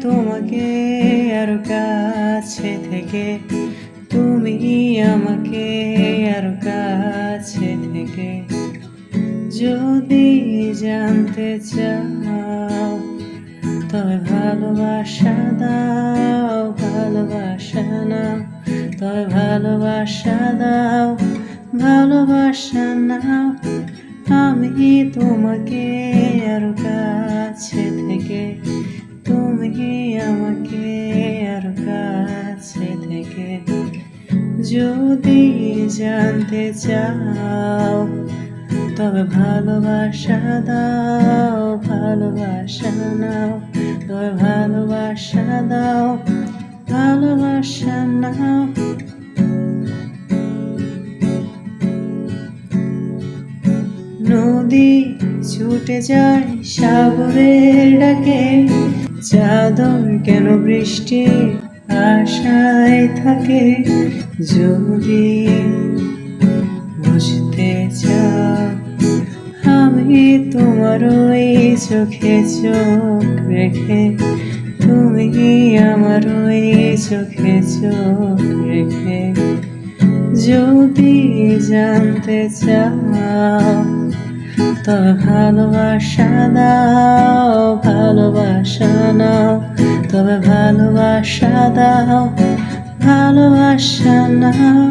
তোমাকে আরো কাছে থেকে, তুমি আমাকে আরো কাছে থেকে যদি জানতে চাও, তবে ভালোবাসা দাও, ভালোবাসা নাও, তবে ভালোবাসা দাও, ভালোবাসা নাও। আমি তোমাকে আরো কাছে থেকে, তুমি আমাকে আরো কাছে থেকে যদি জানতে চাও, তবে ভালোবাসা দাও, ভালোবাসা নাও, তবে ভালোবাসা দাও, ভালোবাসা নাও। নদী ছুটে যায় সাগরের ডাকে, চাদর কেন বৃষ্টির আশায় থাকে? যদি বুঝতে চাও, আমি তোমার ওই চোখে চোখ রেখে, তুমি আমার ওই চোখে চোখ রেখে যদি জানতে চাও, তবে ভালোবাসা দাও, ভালোবাসা নাও, তবে ভালোবাসা দাও, ভালোবাসা নাও।